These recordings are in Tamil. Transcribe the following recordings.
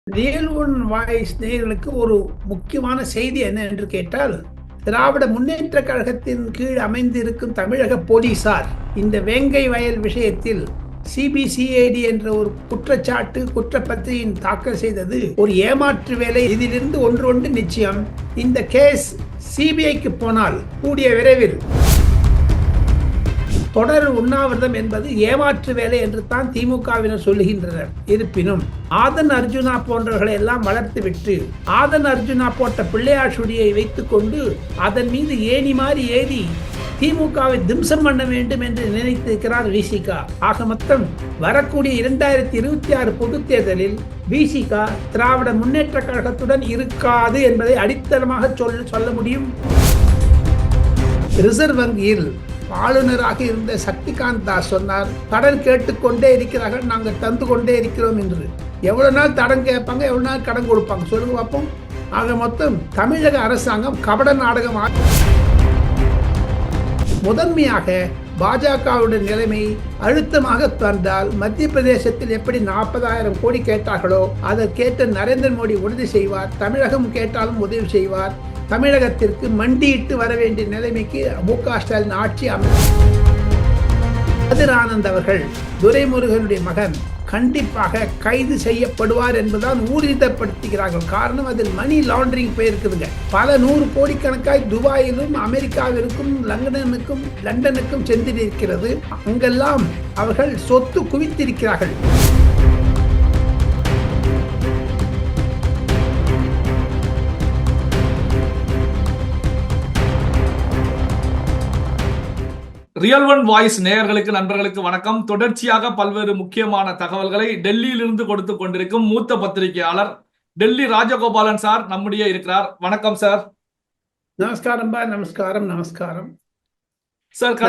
ரியல் ஒன் வாய்ஸ் நேயர்களுக்கு ஒரு முக்கியமான செய்தி என்ன என்று கேட்டால், திராவிட முன்னேற்ற கழகத்தின் கீழ் அமைந்திருக்கும் தமிழக போலீசார் இந்த வேங்கை வயல் விஷயத்தில் சிபிசிஐடி என்ற ஒரு குற்றச்சாட்டு குற்றப்பத்திரிகையின் தாக்கல் செய்தது ஒரு ஏமாற்று வேலை. இதிலிருந்து ஒன்று நிச்சயம், இந்த கேஸ் சிபிஐக்கு போனால் கூடிய விரைவில் தொடர் உண்ணாவிரதம் என்பது ஏமாற்று வேலை என்று தான் திமுகவினர் சொல்லுகின்றனர். இருப்பினும் ஆதன் அர்ஜுனா போன்றவர்களை எல்லாம் வளர்த்துவிட்டு ஆதன் அர்ஜுனா போட்ட பிள்ளையார் சுடியை வைத்துக் கொண்டு அதன் மீது ஏணி மாறி ஏறி திமுகவை திம்சம் பண்ண வேண்டும் என்று நினைத்திருக்கிறார் விசிக. ஆக மொத்தம் வரக்கூடிய 2026 பொதுத் தேர்தலில் விசிக திராவிட முன்னேற்ற கழகத்துடன் இருக்காது என்பதை அடித்தளமாக சொல்ல முடியும். ரிசர்வ் வங்கியில் ஆளுநராக இருந்த சக்திகாந்த் தாஸ் சொன்னார், கடன் கேட்டுக்கொண்டே இருக்கிறார்கள், நாங்கள் தந்து கொண்டே இருக்கிறோம் என்று. எவ்வளவு நாள் கடன் கேட்பாங்க, எவ்வளவு நாள் கடன் கொடுப்பாங்க சொல்லுங்க பார்ப்போம். ஆக மொத்தம் தமிழக அரசாங்கம் கபட நாடகம். முதன்மையாக பாஜகவுடைய நிலைமை அழுத்தமாக தந்தால் மத்திய பிரதேசத்தில் எப்படி 40,000 கோடி கேட்டார்களோ அதை கேட்டு நரேந்திர மோடி உறுதி செய்வார். தமிழகம் கேட்டாலும் உதவி செய்வார். தமிழகத்திற்கு மண்டியிட்டு வர வேண்டிய நிலைமைக்கு மு.க. ஸ்டாலின் ஆட்சி கதிர் ஆனந்த் அவர்கள் துரைமுருகனுடைய மகன் கண்டிப்பாக கைது செய்யப்படுவார் என்பதுதான் ஊர்ஜிதப்படுத்துகிறார்கள். காரணம், அதில் மணி லாண்டரிங் போயிருக்குதுங்க. பல 100 கோடிக்கணக்காய் துபாயிலும் அமெரிக்காவிற்கும் லண்டனுக்கும் சென்றிருக்கிறது. அங்கெல்லாம் அவர்கள் சொத்து குவித்திருக்கிறார்கள். ரியல் ஒன் வாய்ஸ் நேயர்களுக்கு நண்பர்களுக்கு வணக்கம். தொடர்ச்சியாக பல்வேறு முக்கியமான தகவல்களை டெல்லியிலிருந்து கொடுத்து கொண்டிருக்கும் மூத்த பத்திரிகையாளர் டெல்லி ராஜகோபாலன் சார் நம்முடைய இருக்கிறார். வணக்கம் சார். நமஸ்காரம். நமஸ்காரம் சார்.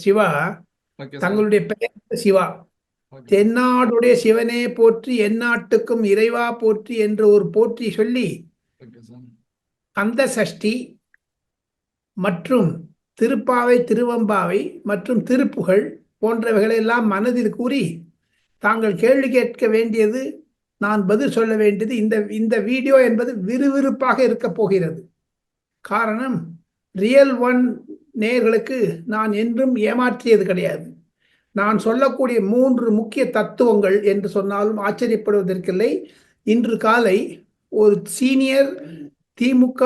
சிவா, தங்களுடைய பெயர் சிவா. தென்னாடுடைய சிவனே போற்றி, எந்நாட்டுக்கும் இறைவா போற்றி என்று ஒரு போற்றி சொல்லி கந்த சஷ்டி மற்றும் திருப்பாவை, திருவம்பாவை மற்றும் திருப்புகழ் போன்றவைகளெல்லாம் மனதில் கூறி தாங்கள் கேள்வி கேட்க வேண்டியது, நான் பதில் சொல்ல வேண்டியது. இந்த வீடியோ என்பது விறுவிறுப்பாக இருக்க போகிறது. காரணம், ரியல் ஒன் நேயர்களுக்கு நான் என்றும் ஏமாற்றியது கிடையாது. நான் சொல்லக்கூடிய 3 முக்கிய தத்துவங்கள் என்று சொன்னாலும் ஆச்சரியப்படுவதற்கில்லை. இன்று காலை ஒரு சீனியர் திமுக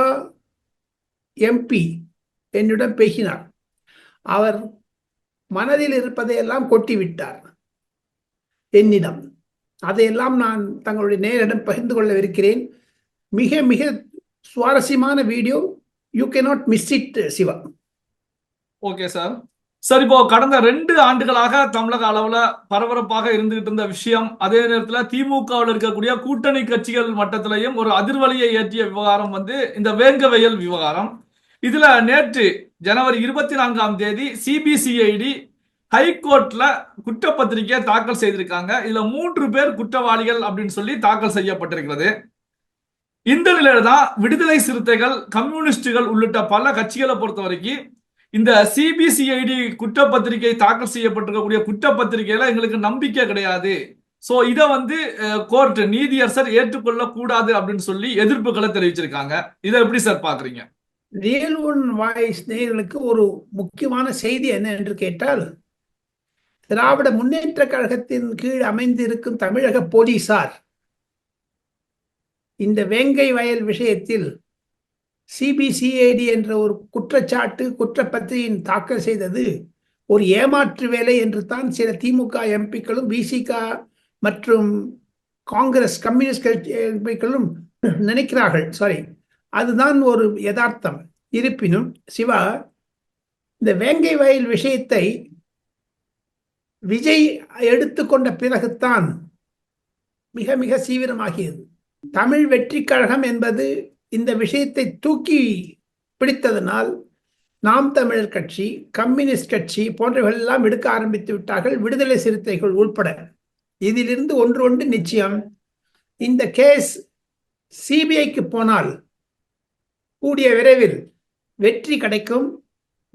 எம்பி என்னிடம் பேசினார். அவர் மனதில் இருப்பதையெல்லாம் கொட்டிவிட்டார் என்னிடம். அதையெல்லாம் நான் தங்களுடைய நேரிடம் பகிர்ந்து கொள்ளவிருக்கிறேன். மிக மிக சுவாரஸ்யமான video. You cannot miss it Shiva. Okay sir. Sir, இப்போ கடந்த 2 ஆண்டுகளாக தமிழக அளவுல பரபரப்பாக இருந்துகிட்டு இருந்த விஷயம், அதே நேரத்தில் திமுகவில் இருக்கக்கூடிய கூட்டணி கட்சிகள் மட்டத்திலையும் ஒரு அதிர்வலியை ஏற்றிய விவகாரம் இந்த வேங்க வயல் விவகாரம். இதுல நேற்று ஜனவரி 24ஆம் தேதி சிபிசிஐடி ஹைகோர்ட்ல குற்றப்பத்திரிகையை தாக்கல் செய்திருக்காங்க. இதுல 3 பேர் குற்றவாளிகள் அப்படின்னு சொல்லி தாக்கல் செய்யப்பட்டிருக்கிறது. இந்த நிலையில தான் விடுதலை சிறுத்தைகள், கம்யூனிஸ்டுகள் உள்ளிட்ட பல கட்சிகளை பொறுத்த வரைக்கும் இந்த சிபிசிஐடி குற்றப்பத்திரிகை தாக்கல் செய்யப்பட்டிருக்கக்கூடிய குற்றப்பத்திரிகையில எங்களுக்கு நம்பிக்கை கிடையாது, சோ இதை கோர்ட் நீதியரசர் ஏற்றுக்கொள்ள கூடாது அப்படின்னு சொல்லி எதிர்ப்புகளை தெரிவிச்சிருக்காங்க. இதை எப்படி சார் பாக்குறீங்க? ரியல் ஒன் வாய்ஸ் நேயர்களுக்கு ஒரு முக்கியமான செய்தி என்ன என்று கேட்டால், திராவிட முன்னேற்ற கழகத்தின் கீழ் அமைந்திருக்கும் தமிழக போலீசார் இந்த வேங்கை வயல் விஷயத்தில் சிபிசிஐடி என்ற ஒரு குற்றச்சாட்டு குற்றப்பத்திரிகையின் தாக்கல் செய்தது ஒரு ஏமாற்று வேலை என்று தான் சில திமுக எம்பிக்களும் விசிக மற்றும் காங்கிரஸ் கம்யூனிஸ்ட் எம்பிக்களும் நினைக்கிறார்கள். அதுதான் ஒரு யதார்த்தம். இருப்பினும் சிவா, இந்த வேங்கை வயல் விஷயத்தை விஜய் எடுத்துக்கொண்ட பிறகுத்தான் மிக மிக தீவிரமாகியது. தமிழ் வெற்றி கழகம் என்பது இந்த விஷயத்தை தூக்கி பிடித்ததனால் நாம் தமிழர் கட்சி, கம்யூனிஸ்ட் கட்சி போன்றவர்கள் எல்லாம் எடுக்க ஆரம்பித்து விட்டார்கள், விடுதலை சிறுத்தைகள் உள்பட. இதிலிருந்து ஒன்று நிச்சயம், இந்த கேஸ் சிபிஐக்கு போனால் கூடிய விரைவில் வெற்றி கிடைக்கும்.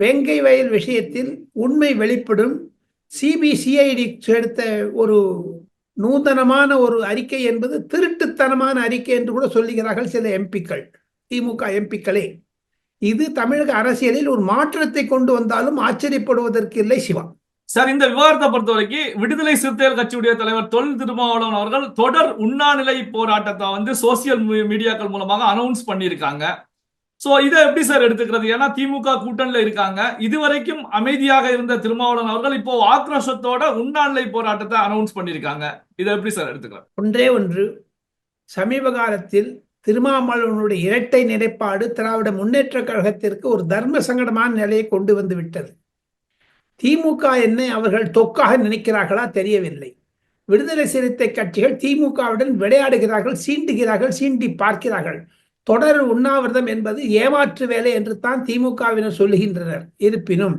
வேங்கை வயல் விஷயத்தில் உண்மை வெளிப்படும். சிபிசிஐடி எடுத்த ஒரு நூதனமான ஒரு அறிக்கை என்பது திருட்டுத்தனமான அறிக்கை என்று கூட சொல்லுகிறார்கள் சில எம்பிக்கள், திமுக எம்பிக்களே. இது தமிழக அரசியலில் ஒரு மாற்றத்தை கொண்டு வந்தாலும் ஆச்சரியப்படுவதற்கு இல்லை சிவா. சார், இந்த விவாதத்தை பொறுத்த வரைக்கும் விடுதலை சிறுத்தைகள் கட்சியுடைய தலைவர் தொல் திருமாவளவன் அவர்கள் தொடர் உண்ணாநிலை போராட்டத்தை வந்து சோசியல் மீடியாக்கள் மூலமாக அனௌன்ஸ் பண்ணியிருக்காங்க. சோ இதை எப்படி சார் எடுத்துக்கிறது? ஏன்னா திமுக கூட்டணியில இருக்காங்க. இதுவரைக்கும் அமைதியாக இருந்த திருமாவளவன் அவர்கள் இப்போ ஆக்ரோஷத்தோட உண்ணாநிலை போராட்டத்தை அனௌன்ஸ் பண்ணியிருக்காங்க. இதை எப்படி சார் எடுத்துக்கலாம்? ஒன்றே ஒன்று, சமீப காலத்தில் திருமாவளவனுடைய இரட்டை நிலைப்பாடு திராவிட முன்னேற்ற கழகத்திற்கு ஒரு தர்ம சங்கடமான நிலையை கொண்டு வந்து விட்டது. திமுக என்னை அவர்கள் தொக்காக நினைக்கிறார்களா தெரியவில்லை. விடுதலை சிறுத்தை கட்சிகள் திமுகவுடன் விளையாடுகிறார்கள், சீண்டுகிறார்கள், சீண்டி பார்க்கிறார்கள். தொடர் உண்ணாவிரதம் என்பது ஏமாற்று வேலை என்று தான் திமுகவினர் சொல்லுகின்றனர். இருப்பினும்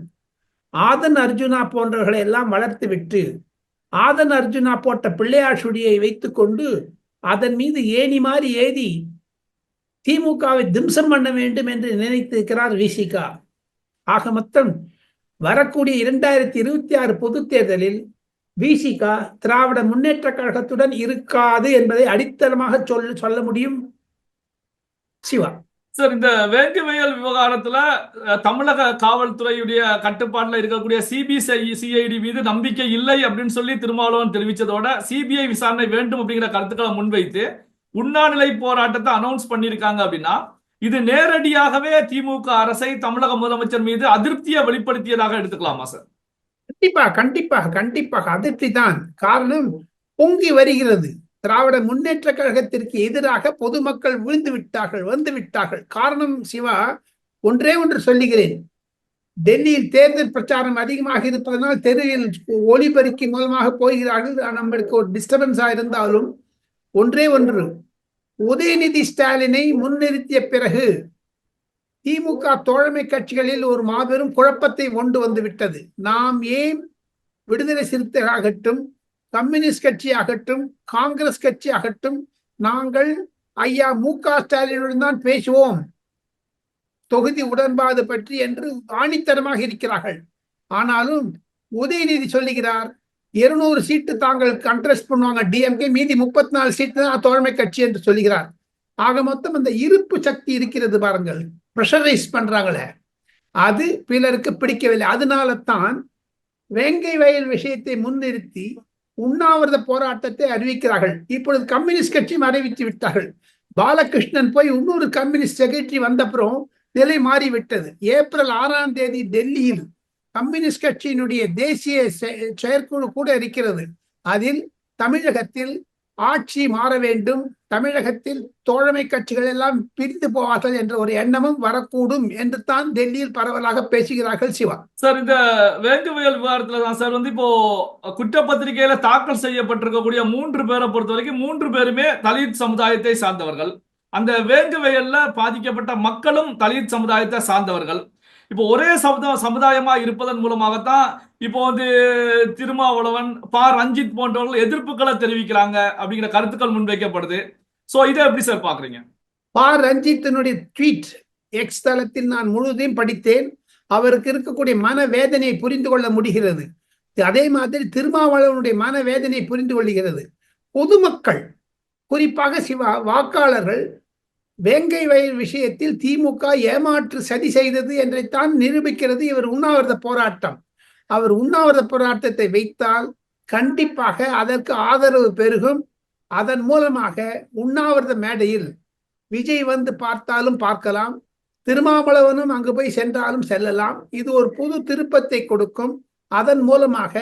ஆதன் அர்ஜுனா போன்றவர்களை எல்லாம் வளர்த்துவிட்டு ஆதன் அர்ஜுனா போட்ட பிள்ளையார் சுடியை வைத்துக் கொண்டு அதன் மீது ஏணி மாறி ஏதி திமுகவை திம்சம் பண்ண வேண்டும் என்று நினைத்திருக்கிறார் விசிக. ஆக மொத்தம் வரக்கூடிய 2026 பொது தேர்தலில் விசிக திராவிட முன்னேற்ற கழகத்துடன் இருக்காது என்பதை அடித்தளமாக சொல்ல முடியும் சிவா. சார், இந்த வேங்கை வயல் விவகாரத்துல தமிழக காவல்துறையுடைய கட்டுப்பாட்டுல இருக்கக்கூடிய சிபிசிஐடி மீது நம்பிக்கை இல்லை அப்படின்னு சொல்லி திருமாவளவன் தெரிவித்ததோட சிபிஐ விசாரணை வேண்டும் அப்படிங்கிற கருத்துக்களை முன்வைத்து உண்ணாநிலை போராட்டத்தை அனௌன்ஸ் பண்ணியிருக்காங்க. அப்படின்னா இது நேரடியாகவே திமுக அரசை தமிழக முதலமைச்சர் மீது அதிருப்தியை வெளிப்படுத்தியதாக எடுத்துக்கலாமா சார்? கண்டிப்பாக கண்டிப்பாக கண்டிப்பாக அதிருப்தி தான் காரணம். பொங்கி வருகிறது. திராவிட முன்னேற்ற கழகத்திற்கு எதிராக பொதுமக்கள் விழுந்து விட்டார்கள், வந்து விட்டார்கள். காரணம் சிவா, ஒன்றே ஒன்று சொல்லுகிறேன். டெல்லியில் தேர்தல் பிரச்சாரம் அதிகமாக இருப்பதனால் தெருவில் ஒளிபெருக்கி மூலமாக போகிறார்கள். நம்மளுக்கு ஒரு டிஸ்டர்பன்ஸா இருந்தாலும் ஒன்றே ஒன்று, உதயநிதி ஸ்டாலினை முன்னிறுத்திய பிறகு திமுக தோழமை கட்சிகளில் ஒரு மாபெரும் குழப்பத்தை கொண்டு வந்து விட்டது. நாம் ஏன் விடுதலை சிறுத்தைகளாகட்டும், கம்யூனிஸ்ட் கட்சி ஆகட்டும், காங்கிரஸ் கட்சி ஆகட்டும், நாங்கள் ஐயா மு.க. ஸ்டாலினுடன் தான் பேசுவோம் தொகுதி உடன்பாடு பற்றி என்று ஆணித்தரமாக இருக்கிறார்கள். ஆனாலும் உதயநிதி சொல்லுகிறார் 200 சீட்டு தாங்கள் கண்டெஸ்ட் பண்ணுவாங்க டிஎம்கே, மீதி 34 சீட்டு தான் தோழமை கட்சி என்று சொல்லுகிறார். ஆக மொத்தம் அந்த இருப்பு சக்தி இருக்கிறது பாருங்கள், பிரஷரைஸ் பண்றாங்களே, அது பிறருக்கு பிடிக்கவில்லை. அதனால தான் வேங்கை வயல் விஷயத்தை முன்னிறுத்தி உண்ணாவிரத போராட்டத்தை அறிவிக்கிறார்கள். இப்பொழுது கம்யூனிஸ்ட் கட்சியும் அறிவித்து விட்டார்கள். பாலகிருஷ்ணன் போய் இன்னொரு கம்யூனிஸ்ட் செக்ரட்டரி வந்தப்புறம் நிலை மாறிவிட்டது. ஏப்ரல் 6ஆம் தேதி டெல்லியில் கம்யூனிஸ்ட் கட்சியினுடைய தேசிய செயற்குழு கூட இருக்கிறது. அதில் தமிழகத்தில் ஆட்சி மாற வேண்டும், தமிழகத்தில் தோழமை கட்சிகள் எல்லாம் பிரிந்து போவார்கள் என்ற ஒரு எண்ணமும் வரக்கூடும் என்று தான் டெல்லியில் பரவலாக பேசுகிறார்கள் சிவா. சார், இந்த வேங்கை வயல் விவகாரத்துல தான் சார் வந்து இப்போ குற்றப்பத்திரிகையில தாக்கல் செய்யப்பட்டிருக்கக்கூடிய 3 பேரை பொறுத்த வரைக்கும் 3 பேருமே தலித் சமுதாயத்தை சார்ந்தவர்கள். அந்த வேங்கை வயல்ல பாதிக்கப்பட்ட மக்களும் தலித் சமுதாயத்தை சார்ந்தவர்கள். இப்போ ஒரே சமுதாயமா இருப்பதன் மூலமாகத்தான் இப்போ வந்து திருமாவளவன், ரஞ்சித் போன்றவர்கள் எதிர்ப்புகளை தெரிவிக்கிறாங்க அப்படிங்கிற கருத்துக்கள் முன்வைக்கப்படுது. சோ இதை எப்படி சார் பாக்குறீங்க? ரஞ்சித்தினுடைய ட்வீட் எக்ஸ் தளத்தில் நான் முழுவதையும் படித்தேன். அவருக்கு இருக்கக்கூடிய மனவேதனையை புரிந்து கொள்ள முடிகிறது. அதே மாதிரி திருமாவளவனுடைய மனவேதனை புரிந்து கொள்கிறது. பொதுமக்கள், குறிப்பாக சிவா வாக்காளர்கள் வேங்கை வயல் விஷயத்தில் திமுக ஏமாற்று சதி செய்தது என்றைத்தான் நிரூபிக்கிறது இவர் உண்ணாவிரத போராட்டம். அவர் உண்ணாவிரத போராட்டத்தை வைத்தால் கண்டிப்பாக அதற்கு ஆதரவு பெருகும். அதன் மூலமாக உண்ணாவிரத மேடையில் விஜய் வந்து பார்த்தாலும் பார்க்கலாம், திருமாவளவனும் அங்கு போய் சென்றாலும் செல்லலாம். இது ஒரு புது திருப்பத்தை கொடுக்கும். அதன் மூலமாக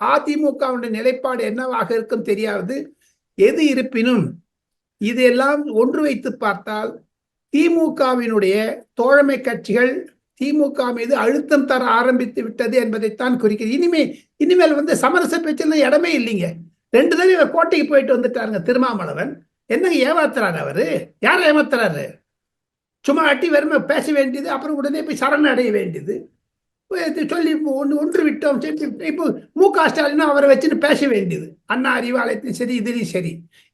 அதிமுகவுடைய நிலைப்பாடு என்னவாக இருக்கும் தெரியாது. எது இருப்பினும் இதெல்லாம் ஒன்று வைத்து பார்த்தால் திமுகவினுடைய தோழமை கட்சிகள் திமுக மீது அழுத்தம் தர ஆரம்பித்து விட்டது என்பதைத்தான் குறிக்கிறது. இனிமேல் வந்து சமரச பேச்செல்லாம் இடமே இல்லைங்க. 2 தடவை கோட்டைக்கு போயிட்டு வந்துட்டாருங்க திருமாவளவன். என்னங்க ஏமாத்துறாரு அவரு? யாரை ஏமாத்துறாரு? சும்மா அட்டி வெறுமை பேச வேண்டியது, அப்புறம் உடனே போய் சரணடைய வேண்டியது. சொல்லி ஒன்று விட்டோம். இப்போ மு.க. ஸ்டாலினும் அவரை வச்சுன்னு பேச வேண்டியது. அண்ணா அறிவாலயத்தையும் சரி, இதுலையும் சரி.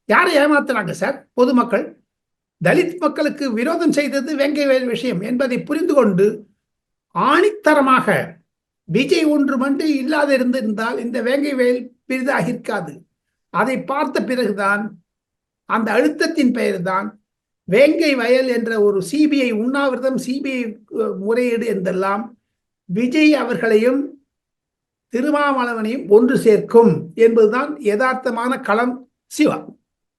யாரை ஏமாத்துறாங்க சார்? பொதுமக்கள். தலித் மக்களுக்கு விரோதம் செய்தது வேங்கை வயல் விஷயம் என்பதை புரிந்து கொண்டு ஆணித்தரமாக விஜய் ஒன்று மட்டும் இல்லாத இருந்திருந்தால் இந்த வேங்கை வயல் பெரிதாக இருக்காது. அதை பார்த்த பிறகுதான் அந்த அழுத்தத்தின் பெயர்தான் வேங்கை வயல் என்ற ஒரு சிபிஐ உண்ணாவிரதம், சிபிஐ முறையீடு என்றெல்லாம் விஜய் அவர்களையும் திருமாவளவனையும் ஒன்று சேர்க்கும் என்பதுதான் யதார்த்தமான களம். சிவா,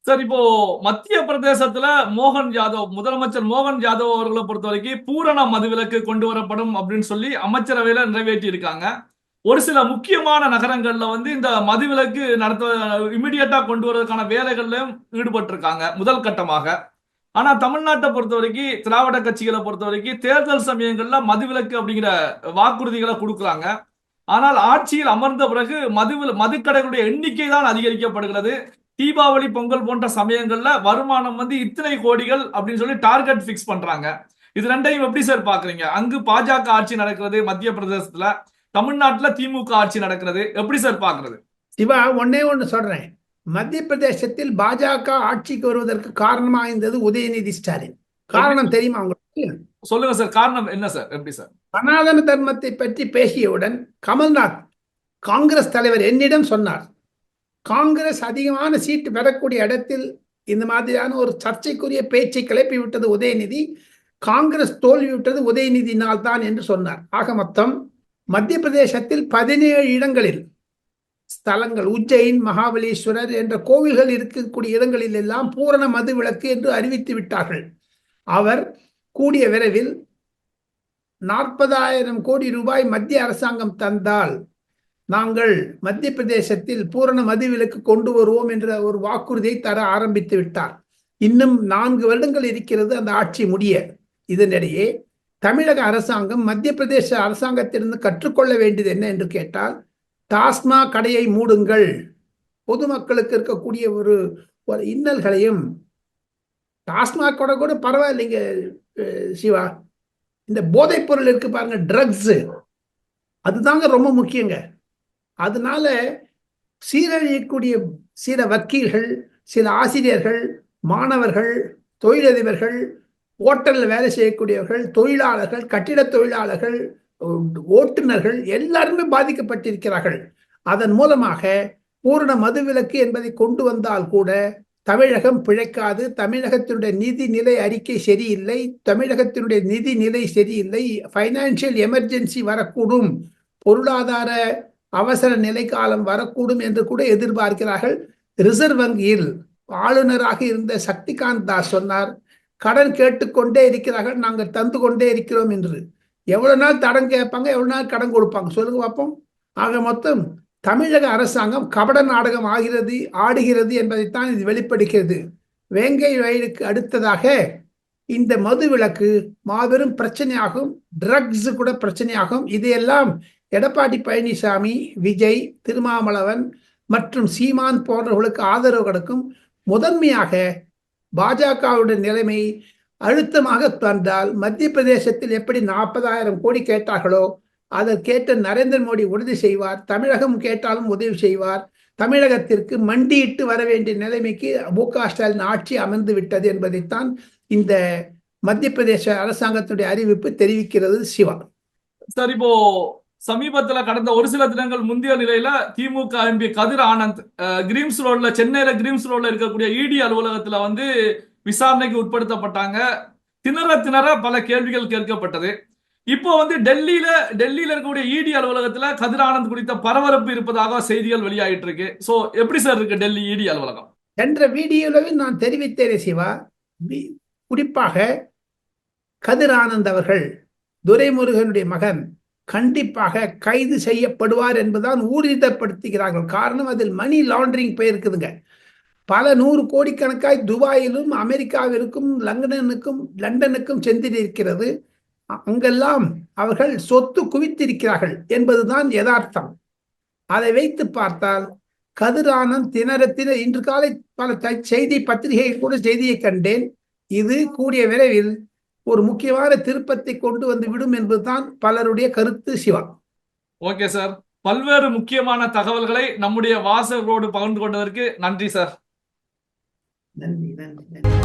சார், இப்போ மத்திய பிரதேசத்துல மோகன் யாதவ், முதலமைச்சர் மோகன் யாதவ் அவர்களை பொறுத்த வரைக்கும் பூரண மதுவிலக்கு கொண்டு வரப்படும் அப்படின்னு சொல்லி அமைச்சரவையில நிறைவேற்றி இருக்காங்க. ஒரு சில முக்கியமான நகரங்கள்ல வந்து இந்த மதுவிலக்கு இமிடியேட்டா கொண்டு வருவதற்கான வேலைகள்லயும் ஈடுபட்டு இருக்காங்க முதல் கட்டமாக. ஆனா தமிழ்நாட்டை பொறுத்த வரைக்கும், திராவிட கட்சிகளை பொறுத்த வரைக்கும் தேர்தல் சமயங்கள்ல மதுவிலக்கு அப்படிங்கிற வாக்குறுதிகளை கொடுக்குறாங்க. ஆனால் ஆட்சியில் அமர்ந்த பிறகு மதுக்கடைகளுடைய எண்ணிக்கை தான் அதிகரிக்கப்படுகிறது. தீபாவளி, பொங்கல் போன்ற சமயங்கள்ல வருமானம் வந்து இத்தனை கோடிகள் அப்படின்னு சொல்லி டார்கெட் பிக்ஸ் பண்றாங்க. இது ரெண்டையும் எப்படி சார் பாக்குறீங்க? அங்கு பாஜக ஆட்சி நடக்கிறது மத்திய பிரதேசத்துல, தமிழ்நாட்டுல திமுக ஆட்சி நடக்கிறது, எப்படி சார் பாக்குறது? சிவா, ஒன்னே ஒன்று சொல்றேன். மத்திய பிரதேசத்தில் பாஜக ஆட்சிக்கு வருவதற்கு காரணமாக இருந்தது உதயநிதி ஸ்டாலின். காரணம் தெரியுமா உங்களுக்கு? சொல்லுங்க சார், காரணம் என்ன சார்? எப்படி சார்? சனாதன தர்மத்தை பற்றி பேசியவுடன் கமல்நாத் காங்கிரஸ் தலைவர் என்னிடம் சொன்னார், காங்கிரஸ் அதிகமான சீட்டு பெறக்கூடிய இடத்தில் இந்த மாதிரியான ஒரு சர்ச்சைக்குரிய பேச்சை கிளப்பி விட்டது உதயநிதி, காங்கிரஸ் தோல்விவிட்டது உதயநிதினால் தான் என்று சொன்னார். ஆக மொத்தம் மத்திய பிரதேசத்தில் 17 இடங்களில் ஸ்தலங்கள், உஜ்ஜைன், மகாபலேஸ்வரர் என்ற கோவில்கள் இருக்கக்கூடிய இடங்களில் எல்லாம் பூரண மது விலக்கு என்று அறிவித்து விட்டார்கள். அவர் கூடிய விரைவில் 40,000 கோடி ரூபாய் மத்திய அரசாங்கம் தந்தால் நாங்கள் மத்திய பிரதேசத்தில் பூரண மதுவிலக்கு கொண்டு வருவோம் என்ற ஒரு வாக்குறுதியை தர ஆரம்பித்து விட்டார். இன்னும் 4 வருடங்கள் இருக்கிறது அந்த ஆட்சி முடிய. இதனிடையே தமிழக அரசாங்கம் மத்திய பிரதேச அரசாங்கத்திலிருந்து கற்றுக்கொள்ள வேண்டியது என்ன என்று கேட்டால், டாஸ்மாக் கடையை மூடுங்கள், பொதுமக்களுக்கு இருக்கக்கூடிய ஒரு இன்னல்களையும், டாஸ்மாக் கடை கூட பரவாயில்லைங்க சிவா, இந்த போதைப் பொருள் இருக்கு பாருங்க, ட்ரக்ஸ், அதுதாங்க ரொம்ப முக்கியங்க. அதனால சீரழியக்கூடிய சில வக்கீல்கள், சில ஆசிரியர்கள், மாணவர்கள், தொழிலதிபர்கள், ஓட்டலில் வேலை செய்யக்கூடியவர்கள், தொழிலாளர்கள், கட்டிட தொழிலாளர்கள், ஓட்டுநர்கள் எல்லாருமே பாதிக்கப்பட்டிருக்கிறார்கள். அதன் மூலமாக பூரண மதுவிலக்கு என்பதை கொண்டு வந்தால் கூட தமிழகம் பிழைக்காது. தமிழகத்தினுடைய நிதி நிலை அறிக்கை சரியில்லை, தமிழகத்தினுடைய நிதி நிலை சரியில்லை, ஃபைனான்சியல் எமர்ஜென்சி வரக்கூடும், பொருளாதார அவசர நிலை காலம் வரக்கூடும் என்று கூட எதிர்பார்க்கிறார்கள். ரிசர்வ் வங்கியில் ஆளுநராக இருந்த சக்திகாந்த் தாஸ் சொன்னார், கடன் கேட்டுக்கொண்டே இருக்கிறார்கள், நாங்கள் தந்து கொண்டே இருக்கிறோம் என்று. எவ்வளவு நாள் கடன் கேட்பாங்க, எவ்வளவு நாள் கடன் கொடுப்பாங்க சொல்லுங்க பார்ப்போம். ஆக மொத்தம் தமிழக அரசாங்கம் கபட நாடகம் ஆடுகிறது என்பதைத்தான் இது வெளிப்படுகிறது. வேங்கை வயலுக்கு அடுத்ததாக இந்த மது விலக்கு மாபெரும் பிரச்சனையாகும், ட்ரக்ஸ் கூட பிரச்சனையாகும். இதையெல்லாம் எடப்பாடி பழனிசாமி, விஜய், திருமாவளவன் மற்றும் சீமான் போன்றவர்களுக்கு ஆதரவு கொடுக்கும். முதன்மையாக பாஜகவுடைய நிலைமை அழுத்தமாக தந்தால் மத்திய பிரதேசத்தில் எப்படி 40,000 கோடி கேட்டார்களோ அதற்கேற்ற நரேந்திர மோடி உறுதி செய்வார். தமிழகம் கேட்டாலும் உதவி செய்வார். தமிழகத்திற்கு மண்டியிட்டு வர வேண்டிய நிலைமைக்கு மு.க. ஸ்டாலின் ஆட்சி அமர்ந்து விட்டது என்பதைத்தான் இந்த மத்திய பிரதேச அரசாங்கத்துடைய அறிவிப்பு தெரிவிக்கிறது. சிவா சார், இப்போ சமீபத்துல கடந்த ஒரு சில தினங்கள் முந்தைய நிலையில திமுக எம்பி கதிர் ஆனந்த் கிரீம்ஸ் ரோட்ல, சென்னையில கிரீம்ஸ் ரோட்ல இருக்கக்கூடிய இடி அலுவலகத்துல வந்து விசாரணைக்கு உட்படுத்தப்பட்டாங்க. திணற பல கேள்விகள் கேட்கப்பட்டது. இப்போ வந்து டெல்லியில இருக்கக்கூடிய இடி அலுவலகத்துல கதிர் ஆனந்த் குறித்த பரபரப்பு இருப்பதாக செய்திகள் வெளியாயிட்டு இருக்கு. சோ எப்படி சார் இருக்கு டெல்லி இடி அலுவலகம்? என்ற வீடியோவில் நான் தெரிவித்தேன் சிவா. குறிப்பாக கதிர் ஆனந்த் அவர்கள் துரைமுருகனுடைய மகன் கண்டிப்பாக கைது செய்யப்படுவார் என்பதுதான் ஊர்ஜிதப்படுத்துகிறார்கள். காரணம், அதில் மணி லாண்டரிங் போயிருக்குதுங்க. பல 100 கோடிக்கணக்காய் துபாயிலும் அமெரிக்காவிற்கும் லண்டனுக்கும் சென்றிருக்கிறது. அங்கெல்லாம் அவர்கள் சொத்து குவித்திருக்கிறார்கள் என்பதுதான் யதார்த்தம். அதை வைத்து பார்த்தால் கதிர் ஆனந்த் திணற இன்று காலை பல செய்தி பத்திரிகை கூட செய்தியை கண்டேன். இது கூடிய விரைவில் ஒரு முக்கியமான திருப்பத்தை கொண்டு வந்து விடும் என்பதுதான் பலருடைய கருத்து. சிவா, ஓகே சார், பல்வேறு முக்கியமான தகவல்களை நம்முடைய வாசகரோடு பகிர்ந்து கொண்டதற்கு நன்றி சார். நன்றி.